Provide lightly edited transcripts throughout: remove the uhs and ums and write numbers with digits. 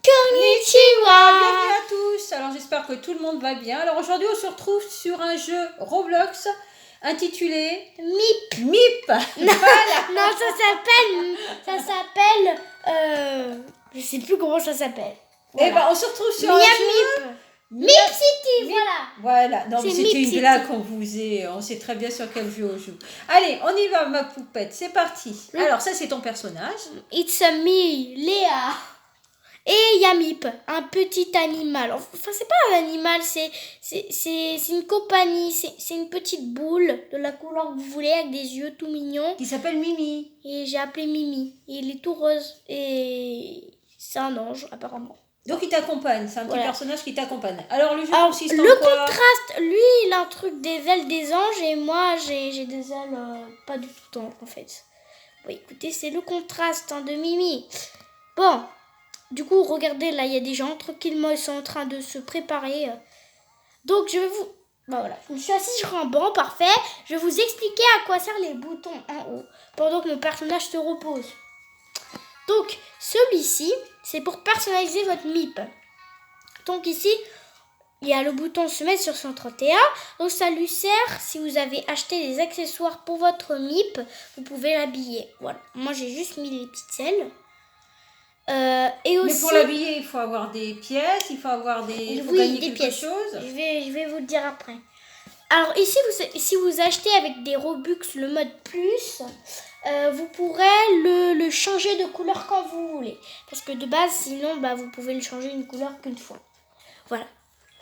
Konnichiwa. Bienvenue à tous. Alors j'espère que tout le monde va bien. Alors aujourd'hui on se retrouve sur un jeu Roblox intitulé Mip. MIP. Non, non, ça s'appelle. Je sais plus comment ça s'appelle. Et ben on se retrouve sur un Miam jeu Mip. Mip City, voilà. Voilà, non C'est mais Mip c'était une City. blague qu'on vous est, on sait très bien sur quel jeu on joue. Allez, on y va ma poupette, c'est parti. Alors ça c'est ton personnage. It's a me, Léa. Et il y a Mip, un petit animal. Enfin, c'est pas un animal, c'est une compagnie. C'est une petite boule de la couleur que vous voulez, avec des yeux tout mignons. Qui s'appelle Mimi. Et j'ai appelé Mimi. Et il est tout rose. Et c'est un ange, apparemment. Donc il t'accompagne, c'est un petit Voilà. personnage qui t'accompagne. Alors le jeu Alors, consiste en le quoi? contraste, lui, il a un truc des ailes des anges et moi, j'ai des ailes pas du tout d'ange, en fait. Bon, écoutez, c'est le contraste de Mimi. Bon, du coup, regardez, là, il y a des gens, tranquillement, ils sont en train de se préparer. Donc, je vais vous... Bah voilà, je me suis assise sur un banc, parfait. Je vais vous expliquer à quoi servent les boutons en haut, pendant que mon personnage se repose. Donc, celui-ci, c'est pour personnaliser votre MIP. Donc ici, il y a le bouton se mettre sur 131. Donc ça lui sert, si vous avez acheté des accessoires pour votre MIP, vous pouvez l'habiller. Voilà, moi j'ai juste mis les petites ailes. Et aussi, Mais pour l'habiller, il faut avoir des pièces, il faut avoir il faut gagner des quelque pièces. chose. Je vais vous le dire après. Alors ici, si vous achetez avec des Robux le mode plus, vous pourrez le changer de couleur quand vous voulez. Parce que de base, sinon, bah, vous pouvez le changer une couleur qu'une fois. Voilà.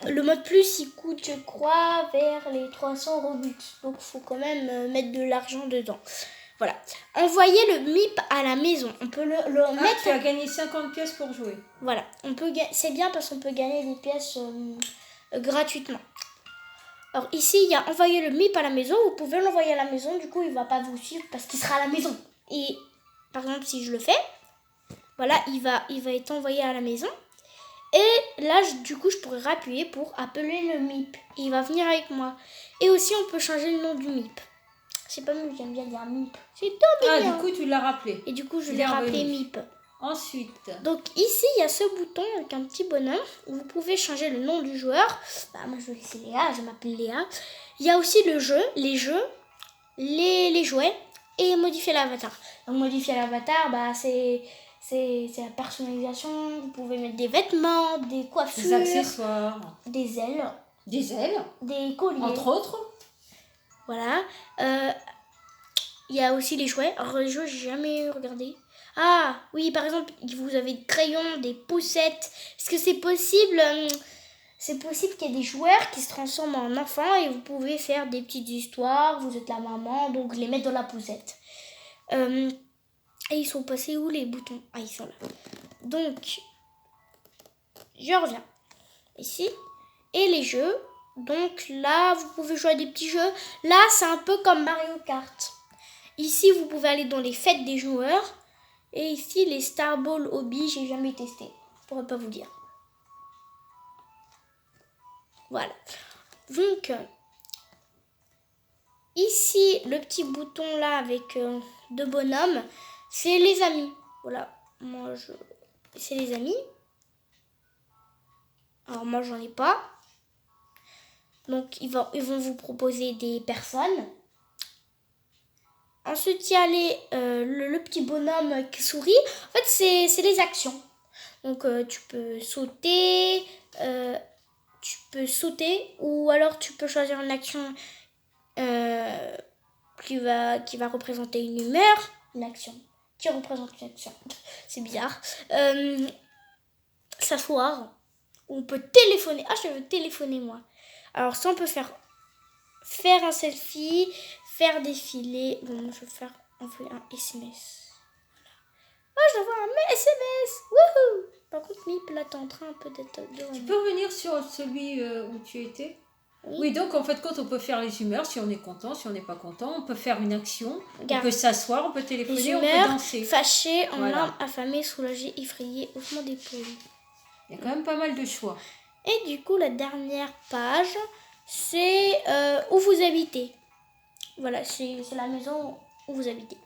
Le mode plus, il coûte, je crois, vers les 300 Robux. Donc, il faut quand même mettre de l'argent dedans. Voilà. Envoyez le MIP à la maison. On peut le mettre... Tu as gagné 50 pièces pour jouer. Voilà. C'est bien parce qu'on peut gagner des pièces gratuitement. Alors ici, il y a envoyer le MIP à la maison. Vous pouvez l'envoyer à la maison. Du coup, il ne va pas vous suivre parce qu'il sera à la maison. Et par exemple, si je le fais, voilà, il va être envoyé à la maison. Et là, du coup, je pourrais appuyer pour appeler le MIP. Et il va venir avec moi. Et aussi, on peut changer le nom du MIP. C'est pas mieux, j'aime bien dire MIP. C'est tout mignon. Ah, du coup, tu l'as rappelé. Et du coup, je l'ai rappelé MIP. Ensuite. Donc ici, il y a ce bouton avec un petit bonhomme où vous pouvez changer le nom du joueur. Bah, moi, je vais laisser Léa, je m'appelle Léa. Il y a aussi le jeu, les jeux, les jouets et modifier l'avatar. Donc modifier l'avatar, bah, c'est la personnalisation. Vous pouvez mettre des vêtements, des coiffures, des accessoires, des ailes, des colliers, entre autres. Voilà. Il y a aussi les jouets. Alors les jouets, j'ai jamais regardé. Ah oui, par exemple, vous avez des crayons, des poussettes. Est-ce que c'est possible? C'est possible qu'il y ait des joueurs qui se transforment en enfants et vous pouvez faire des petites histoires. Vous êtes la maman, donc les mettre dans la poussette. Et ils sont passés où les boutons? Ah, ils sont là. Donc, je reviens ici. Et les jeux. Donc là, vous pouvez jouer à des petits jeux. Là, c'est un peu comme Mario Kart. Ici, vous pouvez aller dans les fêtes des joueurs. Et ici, les Star Ball Hobby, j'ai jamais testé. Je pourrais pas vous dire. Voilà. Donc, ici, le petit bouton là avec deux bonhommes, c'est les amis. Voilà. C'est les amis. Alors, moi, j'en ai pas. Donc, ils vont vous proposer des personnes. Ensuite, il y a le petit bonhomme qui sourit. En fait, c'est les actions. Donc, tu peux sauter, ou alors tu peux choisir une action qui va représenter une humeur, une action qui représente une action. C'est bizarre. S'asseoir. On peut téléphoner. Ah, je veux téléphoner, moi. Alors, ça, on peut faire un selfie, faire défiler. Bon, je vais envoyer un SMS. Voilà. Ah, je dois avoir un SMS. Wouhou! Par contre, Mip, là, t'es en train un peu d'être devant. Tu peux revenir sur celui où tu étais? Oui, donc en fait, quand on peut faire les humeurs, si on est content, si on n'est pas content, on peut faire une action, on peut s'asseoir, on peut téléphoner, les on peut danser. Fâché, en larmes, affamé, soulagé, effrayé, haussement d'épaule. Il y a quand même pas mal de choix. Et du coup, la dernière page, c'est où vous habitez. Voilà, c'est la maison où vous habitez.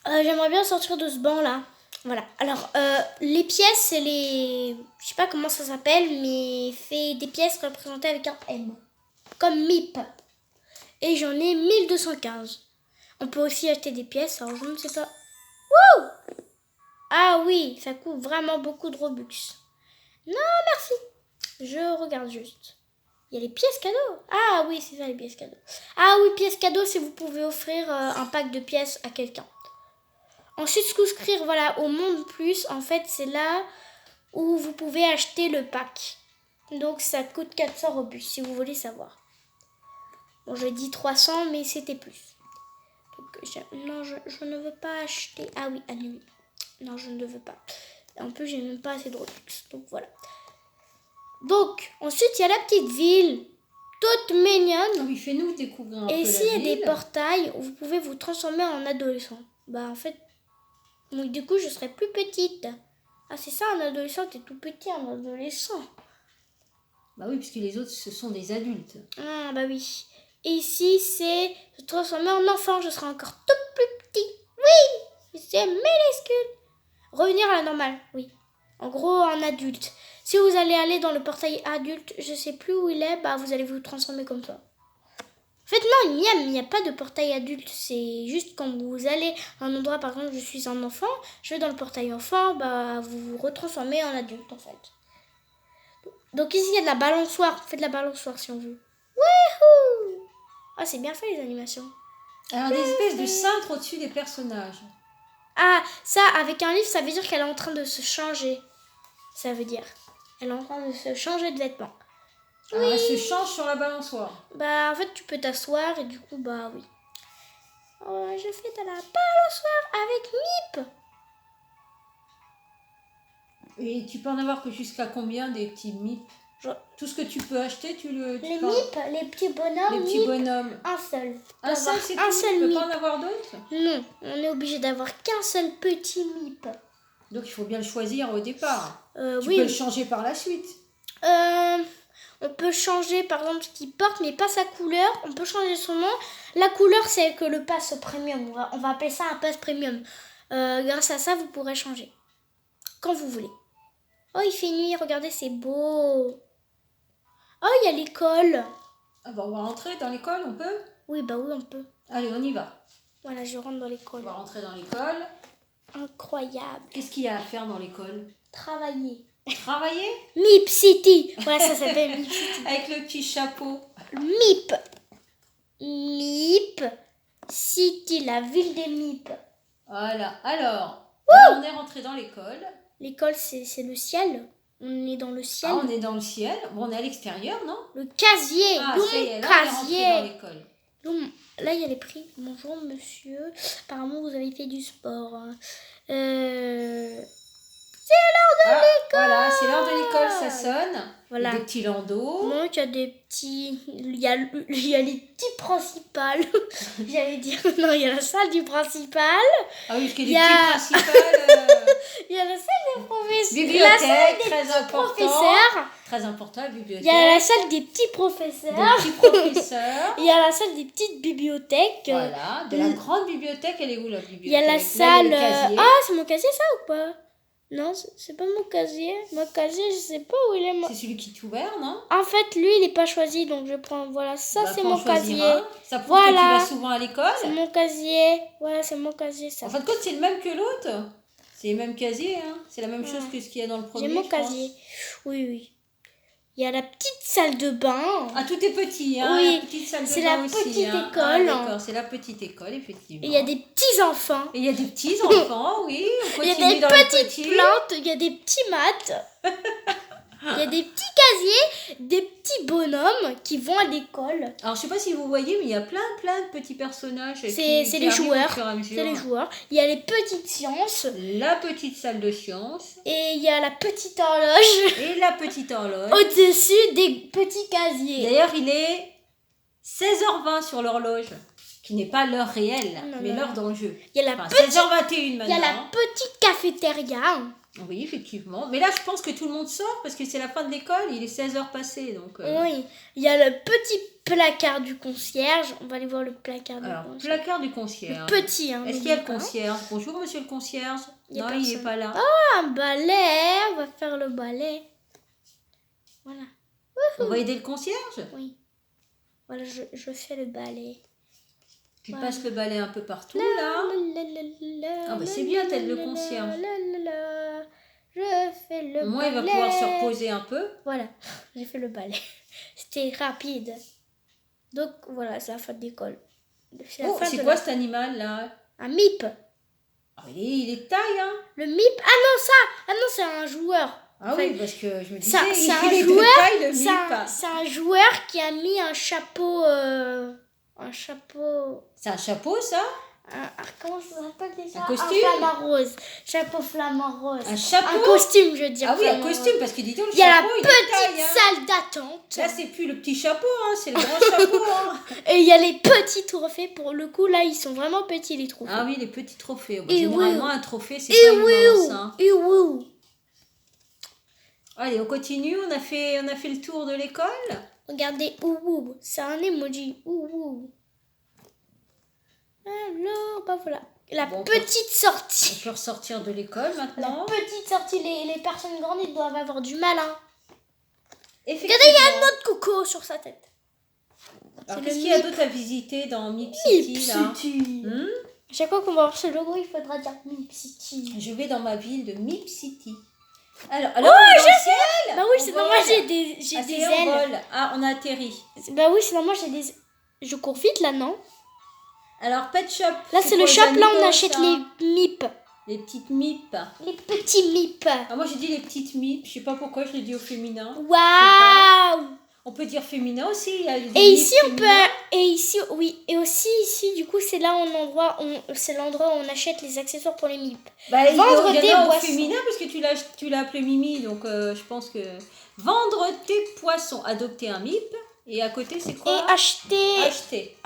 J'aimerais bien sortir de ce banc là. Voilà. Alors, les pièces, c'est les... Je sais pas comment ça s'appelle, mais fait des pièces représentées avec un M. Comme MIP. Et j'en ai 1215. On peut aussi acheter des pièces, alors je ne sais pas. Wouh! Ah oui, ça coûte vraiment beaucoup de Robux. Non, merci. Je regarde juste. Il y a les pièces cadeaux. Ah oui, c'est ça les pièces cadeaux. Ah oui, pièces cadeaux, c'est vous pouvez offrir un pack de pièces à quelqu'un. Ensuite, souscrire voilà, au Monde Plus, en fait, c'est là où vous pouvez acheter le pack. Donc, ça coûte 400 Robux, si vous voulez savoir. Bon, je dis 300, mais c'était plus. Donc, non, je ne veux pas acheter. Ah oui, annuler. Non, je ne le veux pas. En plus, j'ai même pas assez de Robux. Donc, voilà. Donc, ensuite, il y a la petite ville. Toute mignonne. Oui, fais-nous découvrir un peu la ville. Et ici, il y a des portails où vous pouvez vous transformer en adolescent. Bah, en fait, donc, du coup, je serai plus petite. Ah, c'est ça, un adolescent, t'es tout petit, un adolescent. Bah oui, puisque les autres, ce sont des adultes. Ah, bah oui. Et ici, c'est se transformer en enfant. Je serai encore tout plus petit. Oui, c'est minuscule. Revenir à la normale, oui. En gros, en adulte. Si vous allez aller dans le portail adulte, je sais plus où il est, bah vous allez vous transformer comme ça. En fait, non, il n'y a pas de portail adulte. C'est juste quand vous allez à un endroit, par exemple, je suis un enfant, je vais dans le portail enfant, bah vous vous retransformez en adulte, en fait. Donc ici, il y a de la balançoire. Faites de la balançoire si on veut. Wouhou! Ah, c'est bien fait, les animations. Alors, des espèces de cintres au-dessus des personnages. Ah, ça, avec un livre, ça veut dire qu'elle est en train de se changer. Ça veut dire. Elle est en train de se changer de vêtements. Alors, elle se change sur la balançoire. Bah, en fait, tu peux t'asseoir et du coup, bah oui. Oh, je fais de la balançoire avec Mip. Et tu peux en avoir que jusqu'à combien des petits MIP? Tout ce que tu peux acheter, tu le... Les MIP, les petits bonhommes. Les petits bonhommes. Un seul. Un seul, c'est tout? Un seul Tu peux MIP. pas en avoir d'autres? Non, on est obligé d'avoir qu'un seul petit MIP. Donc, il faut bien le choisir au départ. Tu oui. peux le changer par la suite. On peut changer par exemple ce qu'il porte, mais pas sa couleur. On peut changer son nom. La couleur, c'est que le pass premium. On va appeler ça un pass premium. Grâce à ça, vous pourrez changer. Quand vous voulez. Oh, il fait nuit. Regardez, c'est beau. Oh, il y a l'école. Ah bah, on va rentrer dans l'école, on peut? Oui, bah oui, on peut. Allez, on y va. Voilà, je rentre dans l'école. On va rentrer dans l'école. Incroyable. Qu'est-ce qu'il y a à faire dans l'école? Travailler. Travailler? MIP City. Voilà, ça s'appelle MIP City. Avec le petit chapeau. MIP. MIP City, la ville des MIP. Voilà. Alors, là, on est rentré dans l'école. L'école, c'est le ciel. On est dans le ciel. Ah, on est dans le ciel. Bon, on est à l'extérieur, non? Le casier. Ah, ça y est, là, casier. on est rentré dans l'école. Là, il y a les prix. Bonjour, monsieur. Apparemment, vous avez fait du sport. C'est l'heure de l'école. Voilà, c'est l'heure de l'école, ça sonne. Voilà. Il y a des petits landaux. Donc, il y a des petits... Il y a les petits principales. J'allais dire... Non, il y a la salle du principal. Ah oui, parce qu'il y a des petits principales. Il y a la salle des professeurs. Bibliothèque, très important. Professeurs. Très important, la bibliothèque. Il y a la salle des petits professeurs. Des petits professeurs. Il y a la salle des petites bibliothèques. Voilà, de la grande bibliothèque, elle est où la bibliothèque? Il y a la salle... Ah, c'est mon casier ça ou pas? Non, c'est pas mon casier. Mon casier, je sais pas où il est. C'est celui qui est ouvert, non? En fait, lui, il n'est pas choisi, donc je prends... Voilà, ça, c'est mon casier. Ça prouve que tu vas souvent à l'école? C'est mon casier. Voilà, c'est mon casier, ça. En fin de compte, c'est le même que l'autre. C'est le même casier, hein. C'est la même chose que ce qu'il y a dans le premier, j'ai mon casier. Oui, oui. Il y a la petite salle de bain. Ah, tout est petit, hein. Oui, la petite salle de c'est bain la aussi, petite hein. école. Ah, d'accord, c'est la petite école, effectivement. Et il y a des petits enfants. Et il y a des petits enfants, oui. On Il y a continue des dans petites plantes, il y a des petits maths. Il y a des petits casiers, des petits bonhommes qui vont à l'école. Alors, je sais pas si vous voyez, mais il y a plein de petits personnages. C'est les joueurs. C'est les joueurs. Il y a les petites sciences. La petite salle de sciences. Et il y a la petite horloge. Et la petite horloge. Au-dessus des petits casiers. D'ailleurs, il est 16h20 sur l'horloge. Qui n'est pas l'heure réelle, mais l'heure dans le jeu. Il y a la enfin, petite... 16h21 maintenant. Il y a la petite cafétéria. Oui, effectivement. Mais là, je pense que tout le monde sort parce que c'est la fin de l'école. Il est 16h passé. Donc, Oui. Il y a le petit placard du concierge. On va aller voir le placard du concierge. Placard du concierge. Le petit. Hein, est-ce qu'il y a le concierge? Bonjour, monsieur le concierge. Non, il n'est pas là. Oh, un balai. On va faire le balai. Voilà. On va aider le concierge. Oui. Voilà, je fais le balai. Tu passes le balai un peu partout, là. Ah bah c'est bien, t'aides le concierge. Je fais le balai. Au moins, il va pouvoir se reposer un peu. Voilà, j'ai fait le balai. C'était rapide. Donc, voilà, c'est la fin de l'école. C'est quoi cet animal, là? Un MIP. Ah, il est de taille, hein. Le MIP. Ah non, c'est un joueur. Ah oui, parce que je me disais, c'est un il est joueur, de taille, le MIP. C'est un joueur qui a mis un chapeau. Un chapeau. C'est un chapeau, ça? Comment ça s'appelle déjà? Un costume? Un flamant rose. Chapeau flamant rose. Un chapeau? Un costume, je veux dire. Ah oui, un costume, parce que dis donc, le il y a chapeau, la il est de taille, petite hein. salle d'attente. Là, c'est plus le petit chapeau, hein, c'est le grand chapeau. Hein. Et il y a les petits trophées. Pour le coup, là, ils sont vraiment petits, les trophées. Ah oui, les petits trophées. Bah, Et généralement, oui. un trophée, c'est pas immense. Hein. Et oui. Allez, on continue. On a fait le tour de l'école. Regardez, ouh, c'est un emoji. Ouh. Alors, bah voilà. La petite sortie. On peut ressortir de l'école maintenant. La petite sortie. Les personnes grandes, ils doivent avoir du mal. Hein. Effectivement. Regardez, il y a un autre coco sur sa tête. Alors, qu'est-ce qu'il y a d'autre à visiter dans Mip City, là? Chaque fois qu'on va voir ce logo, il faudra dire Mip City. Je vais dans ma ville de Mip City. Alors oh, dans le ciel. Bah oui, c'est normal, j'ai des ailes. Ah, on a atterri. Bah oui, c'est normal, j'ai des... Je cours vite, là, non? Alors, Pet Shop. Là, c'est le shop, là, on achète les MIP. Les petites MIP. Les petits MIP. Ah, moi, j'ai dit les petites MIP. Je sais pas pourquoi je l'ai dit au féminin. Waouh! On peut dire féminin aussi. Il y a des et ici, MIP on peut... Et ici, oui. Et aussi, ici, du coup, c'est là c'est l'endroit où on achète les accessoires pour les MIP. Bah, vendre il y des en a au boissons. féminin parce que tu l'as appelé Mimi. Donc, je pense que... Vendre tes poissons. Adopter un MIP. Et à côté, c'est quoi? Et acheter.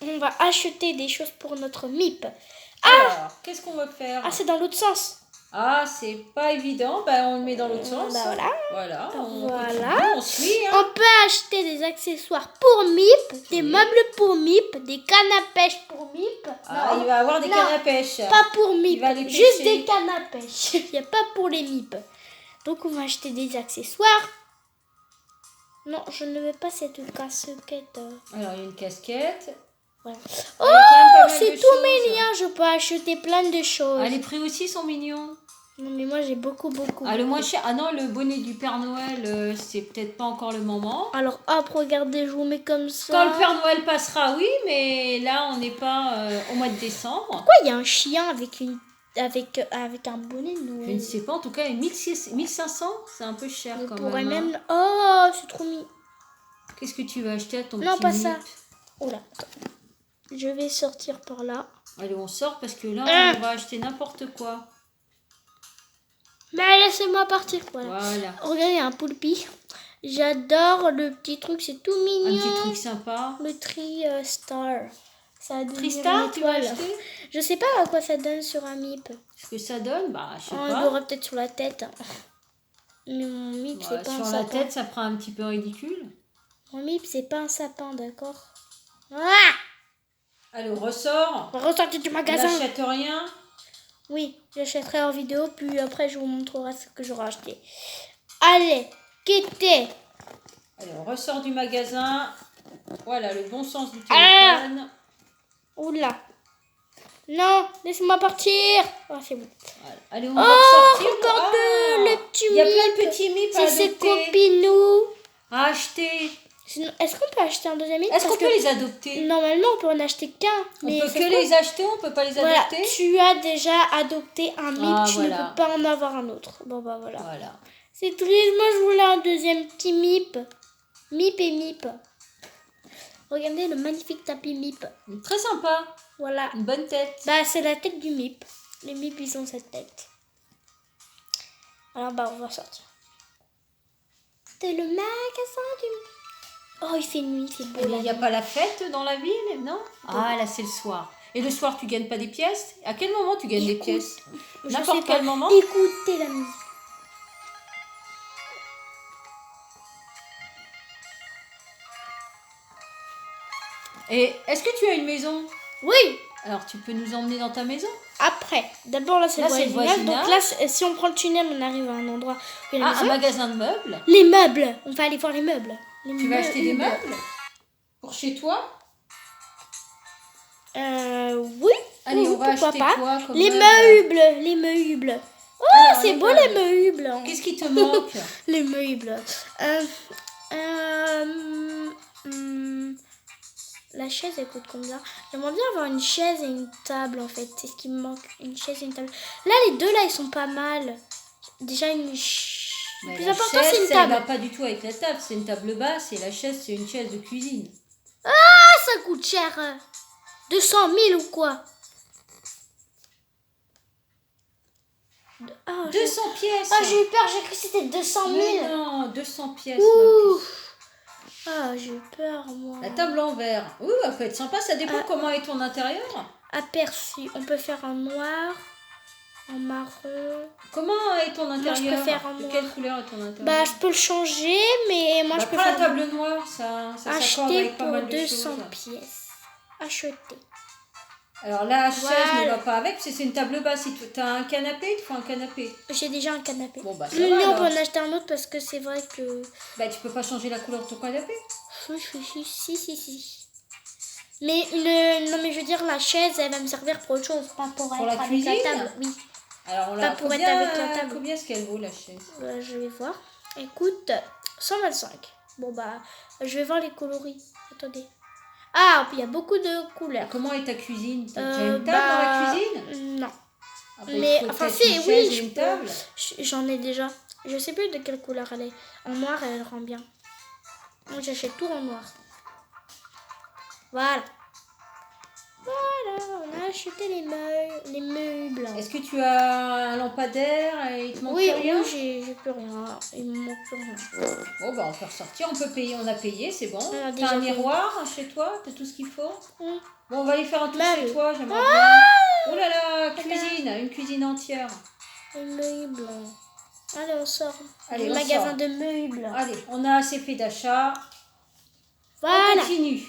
On va acheter des choses pour notre MIP. Alors, qu'est-ce qu'on va faire? Ah, c'est dans l'autre sens. Ah, c'est pas évident. Bah, on le met dans l'autre sens. Bah, Voilà. On suit. Hein. On peut acheter des accessoires pour MIP, des meubles pour MIP, des cannes à pêche pour MIP. Ah, il va avoir des cannes à pêche. Pas pour MIP, Il va les juste pêcher. des cannes à pêche. Il n'y a pas pour les MIP. Donc, on va acheter des accessoires. Non, je ne veux pas cette casquette. Alors, il y a une casquette. Voilà. Il y a quand même pas mal c'est de tout choses. mignon. Je peux acheter plein de choses. Ah, les prix aussi sont mignons. Non, mais moi, j'ai beaucoup. Ah, le moins cher. Ah non, le bonnet du Père Noël, c'est peut-être pas encore le moment. Alors, hop, regardez, je vous mets comme ça. Quand le Père Noël passera, oui, mais là, on n'est pas au mois de décembre. Pourquoi il y a un chien avec un bonnet de Noël? Je ne sais pas, en tout cas, 1500, c'est un peu cher On quand pourrait même. même... Oh, c'est trop mignon. Qu'est-ce que tu vas acheter à ton Non, petit pas MIP? ça. Oula. Je vais sortir par là. Allez, on sort parce que là, on va acheter n'importe quoi. Mais laissez-moi partir. Voilà. Regardez, il y a un poulpi. J'adore le petit truc, c'est tout mignon. Un petit truc sympa. Le Star. Ça donne Tristar, tu vas acheter? Je sais pas à quoi ça donne sur un MIP. Ce que ça donne, bah, je sais Il pas. l'aura peut-être sur la tête. Mais mon MIP, c'est pas un sapin. Sur la tête, ça fera un petit peu ridicule. Mon MIP, c'est pas un sapin, d'accord? Allez, on ressort. On va ressortir du magasin. On n'achète rien. Oui, j'achèterai en vidéo, puis après je vous montrerai ce que j'aurai acheté. Allez, quittez. Allez, on ressort du magasin. Voilà, le bon sens du téléphone. Oula. Non, laissez-moi partir. Oh, c'est bon. Voilà. Allez, on va ressortir. Regardez le petit MIP. Il y a plein de petits MIP à C'est adopter. ses copinous. À acheter. Sinon, est-ce qu'on peut acheter un deuxième MIP? Est-ce qu'on peut les adopter? Normalement, on peut en acheter qu'un. On peut que les acheter, on peut pas les adopter. Tu as déjà adopté un MIP, tu voilà. ne peux pas en avoir un autre. Bon, bah voilà. Voilà. C'est triste, moi je voulais un deuxième petit MIP. MIP et MIP. Regardez le magnifique tapis MIP. Très sympa. Voilà. Une bonne tête. Bah, c'est la tête du MIP. Les MIP, ils ont cette tête. Alors, bah, on va sortir. C'était le magasin du MIP. Oh, il fait nuit, c'est beau. Il n'y a pas la fête dans la ville, non? Ah, là, c'est le soir. Et le soir, tu gagnes pas des pièces? À quel moment tu gagnes des pièces? N'importe quel moment? Écoutez la musique. Et est-ce que tu as une maison? Oui. Alors, tu peux nous emmener dans ta maison? après. D'abord, là, c'est Là, le c'est le voisinage. Donc là, voisinage. si on prend le tunnel, on arrive à un endroit où il y a la Ah, un maison. magasin de meubles. Les meubles. On va aller voir les meubles. Tu vas acheter des meubles pour chez toi? Oui. Allez, on va pourquoi acheter pas. quoi comme Les meubles? meubles. Les meubles. Oh, Alors, c'est les beau meubles. les meubles. Qu'est-ce qui te manque? Les meubles. La chaise, elle coûte combien? J'aimerais bien avoir une chaise et une table, en fait. C'est ce qui me manque. Une chaise et une table. Là, les deux, là, ils sont pas mal. Déjà, le plus La important, chaise, c'est une ça table. va pas du tout avec la table. C'est une table basse et la chaise, c'est une chaise de cuisine. Ah, ça coûte cher. 200 000 ou quoi? Ah, 200 pièces. Ah, j'ai eu peur. J'ai cru que c'était 200 000. Mais non, 200 pièces. ma Ouh. puce. Ah, j'ai eu peur, moi. La table en verre. Oui, elle peut être sympa. Ça dépend comment est ton intérieur. Aperçu. On peut faire en noir, en marron. Comment est ton intérieur? Moi, je préfère en De noir. quelle couleur est ton intérieur? Bah, je peux le changer, mais moi, je prends préfère la table noire. Ça s'accorde acheter avec pas pour mal de 200 choses. pièces. Acheter. Alors la chaise ne Voilà. va pas avec parce que c'est une table basse. Si tu as un canapé, il te faut un canapé. J'ai déjà un canapé. Bon, bah, ça Mais va, on peut alors. en acheter un autre parce que c'est vrai que... Bah, tu peux pas changer la couleur de ton canapé. Si. Mais une... Non, mais je veux dire, la chaise, elle va me servir pour autre chose. Pas pour Pour être la avec la cuisine? table. Oui. Alors, on Pas l'a. pour être avec la table. Combien est-ce qu'elle vaut la chaise? Je vais voir. Écoute, 125. Bon, bah, je vais voir les coloris. Attendez. Ah, il y a beaucoup de couleurs. Comment est ta cuisine? T'as déjà une table dans la cuisine? Non. Ah bah, Mais il faut enfin, peut-être si, une oui, chaise et une table. j'en ai déjà. Je sais plus de quelle couleur elle est. En noir, elle rend bien. Moi, j'achète tout en noir. Voilà. Voilà, on a acheté les meubles. Est-ce que tu as un lampadaire et il te manque Oui, plus rien? oui, j'ai plus rien. Il me manque plus rien. Bon, bah, on peut ressortir, on peut payer, on a payé, c'est bon. On a T'as déjà un payé. miroir chez toi? T'as tout ce qu'il faut? Oui. Bon, on va aller faire un tour Meubles. chez toi, j'aimerais bien. Oh là là, cuisine, une cuisine entière. Les meubles. Allez, on sort. Allez, Du on magasin sort. de meubles. Allez, on a assez fait d'achat. On Voilà. continue.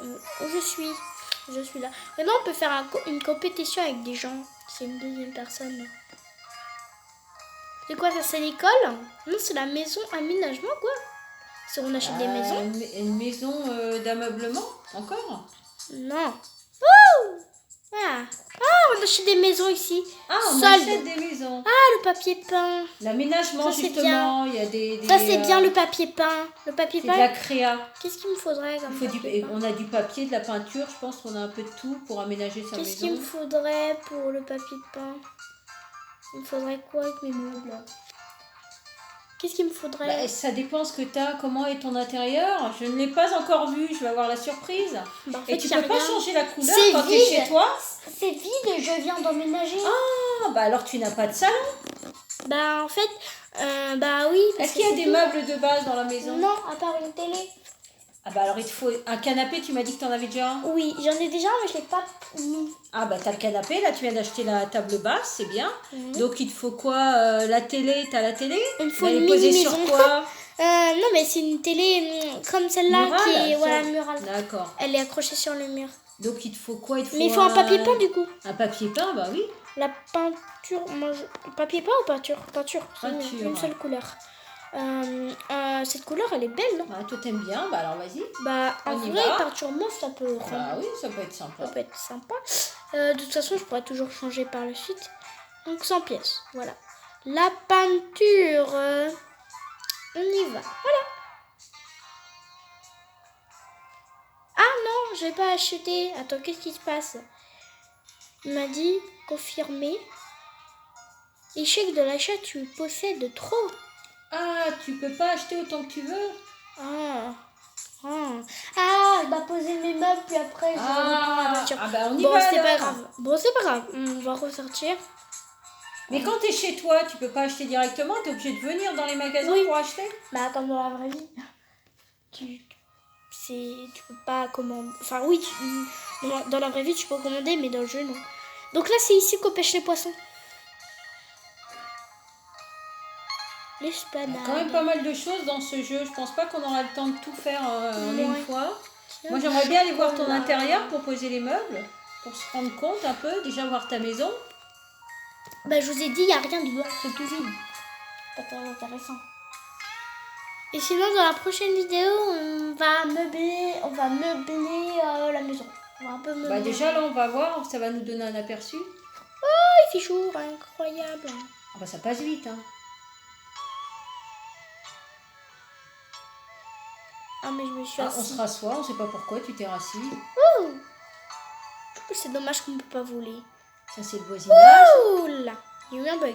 Où je suis là. Maintenant, on peut faire une compétition avec des gens. C'est une deuxième personne. C'est quoi ça? C'est l'école? Non, c'est la maison aménagement, quoi. Si on achète des maisons? Une maison d'ameublement, encore? Non. Oh ah. On achète des maisons ici. Ah, on Solde. achète des maisons. Ah, le papier peint. L'aménagement, Ça, c'est justement, il y a des Ça, c'est bien le papier peint. Le papier c'est de la peint. créa. Qu'est-ce qu'il me faudrait comme Il faut papier peint? on a du papier, de la peinture, je pense qu'on a un peu de tout pour aménager sa Qu'est-ce qu'il maison. me faudrait pour le papier peint? Il me faudrait quoi avec mes meubles? Qu'est-ce qu'il me faudrait? Bah, ça dépend ce que tu as, comment est ton intérieur. Je ne l'ai pas encore vu, je vais avoir la surprise. Bah, en Et fait, tu y a peux pas rien. changer la couleur C'est quand tu es vide. chez toi? C'est vide, je viens d'emménager. Ah, bah alors tu n'as pas de salon. Bah en fait, bah oui. parce Est-ce que qu'il y a c'est des tout. meubles de base dans la maison? Non, à part une télé. Ah bah alors il te faut un canapé, tu m'as dit que tu en avais déjà un. Oui, j'en ai déjà, mais je l'ai pas mis. Ah bah t'as le canapé, là tu viens d'acheter la table basse, c'est bien. Mhm. Donc il te faut quoi? La télé, t'as la télé? Il me faut Elle une est posée mini sur maison. quoi? Non, mais c'est une télé comme celle-là Murale, qui est voilà, sur- murale. D'accord. Elle est accrochée sur le mur. Donc il te faut quoi? Mais il faut un papier peint du coup. Un papier peint, bah oui. La peinture, papier peint ou peinture? Peinture, c'est Peinture. une seule couleur. Cette couleur, elle est belle, non? Ah, toi t'aimes bien, bah alors vas-y. Bah, en On y vrai, va. peinture mauve, ça peut Bah oui, ça peut être sympa. Ça peut être sympa. De toute façon, je pourrais toujours changer par la suite. Donc 100 pièces, voilà. La peinture, on y va. Voilà. Ah non, je vais pas acheter. Attends, qu'est-ce qui se passe? Il m'a dit confirmer. Échec de l'achat, tu possèdes trop. Ah, tu peux pas acheter autant que tu veux? Je dois poser mes meubles, puis après je reprends la voiture. Ah bah on y Bon, va c'est pas alors. grave. Bon, c'est pas grave. On va ressortir. Mais quand t'es chez toi, tu peux pas acheter directement, t'es obligé de venir dans les magasins Oui. pour acheter? Bah, comme dans la vraie vie. Tu peux pas commander. Enfin, oui, dans la vraie vie, tu peux commander, mais dans le jeu, non. Donc là, c'est ici qu'on pêche les poissons. Les Il y a spanades. quand même pas mal de choses dans ce jeu. Je pense pas qu'on aura le temps de tout faire en une Ouais. fois. Tiens, Moi, j'aimerais bien aller voir ton chocolat. intérieur pour poser les meubles. pour se rendre compte un peu, déjà voir ta maison. Bah, je vous ai dit, il n'y a rien dedans, c'est tout vide. Pas très intéressant. Et sinon, dans la prochaine vidéo, on va meubler la maison. On va un peu meubler. Bah déjà, là, on va voir, ça va nous donner un aperçu. Oh, il fait jour, incroyable. Ah bah ça passe vite, hein. Ah, mais je me suis assise. On se rassoit, on sait pas pourquoi, tu t'es rassis. Ouh. C'est dommage qu'on ne peut pas voler. Ça, c'est le voisinage. Ouh là, il y a eu un bug.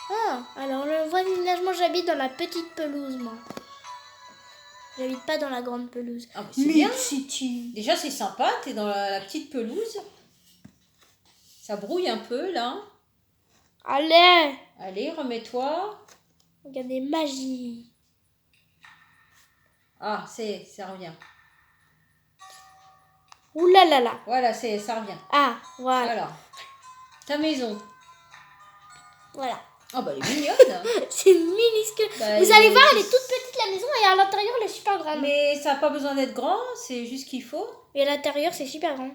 Ah, alors le voisinage, moi j'habite dans la petite pelouse, moi. J'habite pas dans la grande pelouse. Ah bah c'est bien. Déjà, c'est sympa, t'es dans la petite pelouse. Ça brouille un peu, là. Allez, Allez, remets-toi. regardez, magie. Ah, ça revient. Ouh là là là. Voilà, ça revient. Ah, voilà. Alors, ta maison. Voilà. Ah bah elle est mignonne. C'est minuscule. Bah, vous allez voir, elle est toute petite la maison et à l'intérieur elle est super grande. Mais ça n'a pas besoin d'être grand, c'est juste qu'il faut. Et à l'intérieur c'est super grand.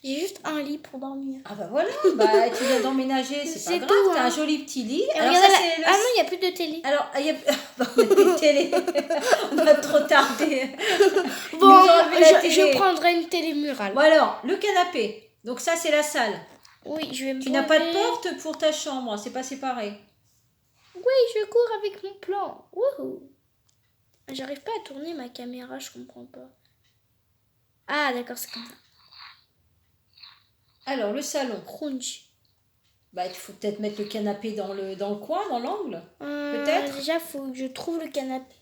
J'ai juste un lit pour dormir. Ah bah voilà, bah tu viens d'emménager, c'est pas grave, tout, t'as hein. un joli petit lit. Et Alors regardez ça, c'est Ah non, il n'y a plus de télé. Alors, il y a... bah, on a plus de télé. On a trop tardé. Bon, je prendrai une télé murale. Bon alors, le canapé. Donc ça, c'est la salle. Oui, je vais me Tu n'as pas de porte pour ta chambre, c'est pas séparé. Oui, je cours avec mon plan. Wouhou. J'arrive pas à tourner ma caméra, je comprends pas. Ah, d'accord, c'est comme ça. Alors, le salon. Crunch. Bah, il faut peut-être mettre le canapé dans le coin, dans l'angle. Peut-être. Déjà, faut que je trouve le canapé.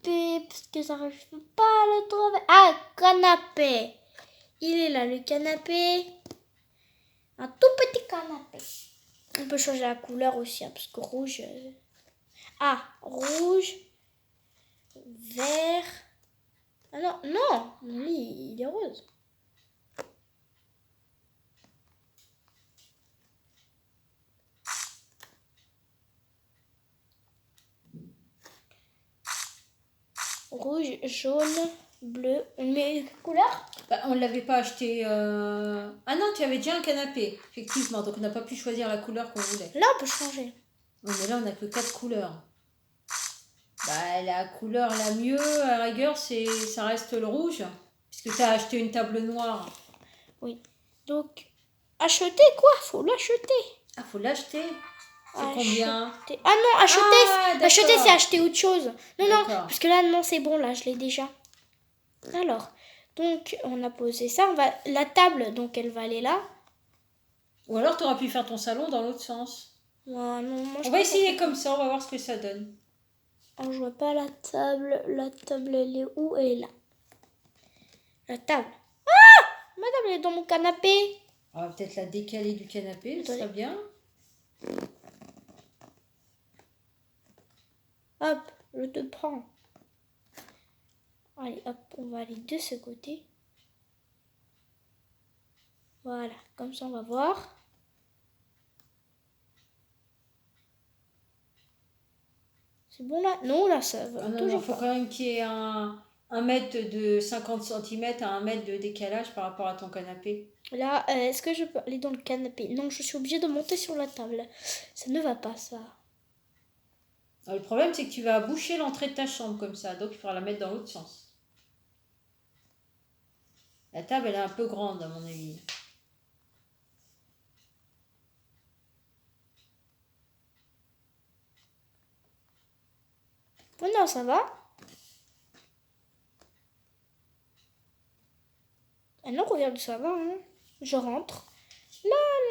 Parce que j'arrive pas à le trouver. Ah, canapé. Il est là, le canapé. Un tout petit canapé. On peut changer la couleur aussi, hein, parce que rouge... Ah, rouge, vert... Ah non, non, mon lit, il est rose. Rouge, jaune, bleu. On met quelle couleur? Bah, on ne l'avait pas acheté... Ah non, tu avais déjà un canapé, effectivement. Donc, on n'a pas pu choisir la couleur qu'on voulait. Là, on peut changer. Oui, mais là, on n'a que 4 couleurs. Bah, la couleur la mieux, à la rigueur, ça reste le rouge. Puisque tu as acheté une table noire. Oui. Donc, acheter quoi? Faut l'acheter. Ah, faut l'acheter. C'est combien? Ah non, acheter, acheter c'est acheter autre chose. Non, non, parce que là, non, c'est bon, là, je l'ai déjà. Alors, donc, on a posé ça. La table, donc, elle va aller là. Ou alors, tu aurais pu faire ton salon dans l'autre sens. Ouais, non, moi, on va essayer comme ça, on va voir ce que ça donne. Oh, je vois pas la table. La table, elle est où? Elle est là. La table. Ah! Ma table, elle est dans mon canapé. On va peut-être la décaler du canapé, ça serait bien. Hop, je te prends. Allez, hop, on va aller de ce côté. Voilà, comme ça, on va voir. C'est bon là? Non, là, ça va toujours faut quand même qu'il y ait un mètre de 50 cm à 1 mètre de décalage par rapport à ton canapé. Là, est-ce que je peux aller dans le canapé? Non, je suis obligée de monter sur la table. Ça ne va pas, ça. Alors, le problème, c'est que tu vas boucher l'entrée de ta chambre comme ça. Donc, il faudra la mettre dans l'autre sens. La table, elle est un peu grande, à mon avis. Oh non, ça va. Ah non, regarde, ça va. Hein. Je rentre.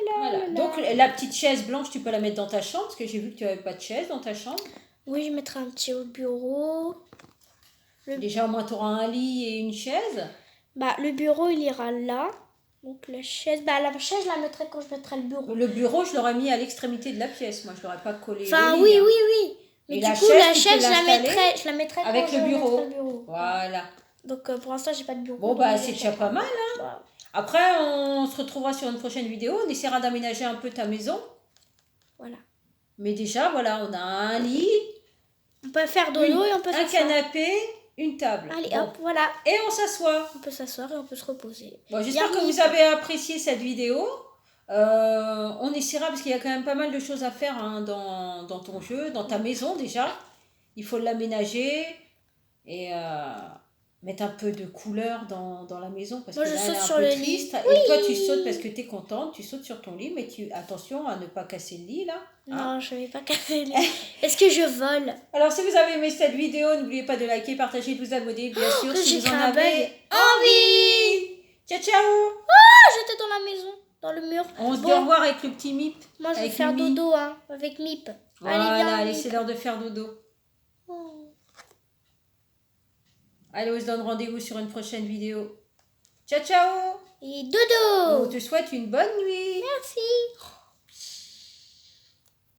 Voilà. Donc, la petite chaise blanche, tu peux la mettre dans ta chambre, parce que j'ai vu que tu n'avais pas de chaise dans ta chambre. Oui, je mettrai un petit bureau. Déjà, au moins, tu auras un lit et une chaise. Bah, le bureau, il ira là. Donc, la chaise, la chaise, je la mettrai quand je mettrai le bureau. Le bureau, je l'aurais mis à l'extrémité de la pièce. Moi, je ne l'aurais pas collé. Enfin, oui. Mais et du la coup, chaise, je la mettrai avec quand le bureau. Le bureau. Voilà. Donc, pour l'instant, j'ai pas de bureau. Bon, bah, c'est déjà pas mal, hein. Bah. Après, on se retrouvera sur une prochaine vidéo. On essaiera d'aménager un peu ta maison. Voilà. Mais déjà, voilà, on a un lit. On peut faire de l'eau et on peut faire un canapé. une table. Allez, Bon. hop, voilà. Et on s'assoit. On peut s'asseoir et on peut se reposer. Bon, j'espère que Yarmip. vous avez apprécié cette vidéo. On essaiera parce qu'il y a quand même pas mal de choses à faire hein, dans ton jeu, dans ta maison déjà. Il faut l'aménager et mettre un peu de couleur dans la maison parce Moi, que je là, saute elle est un sur peu le lit. triste. Et toi, tu sautes parce que tu es contente, tu sautes sur ton lit, mais attention à ne pas casser le lit là. Hein. Non, je vais pas casser le lit. Est-ce que je vole? Alors, si vous avez aimé cette vidéo, n'oubliez pas de liker, partager, de vous abonner, bien sûr, que si j'ai vous en créé un avez bug. envie. Ciao, ciao. Ah, j'étais dans la maison, dans le mur. On se dit Bon, au revoir avec le petit Mip. moi, je vais avec faire Mimi. dodo hein, avec Mip. Allez, Voilà, viens, allez, Mip. c'est l'heure de faire dodo. Oh. Allez, on se donne rendez-vous sur une prochaine vidéo. Ciao, ciao. Et On dodo. te souhaite une bonne nuit. Merci.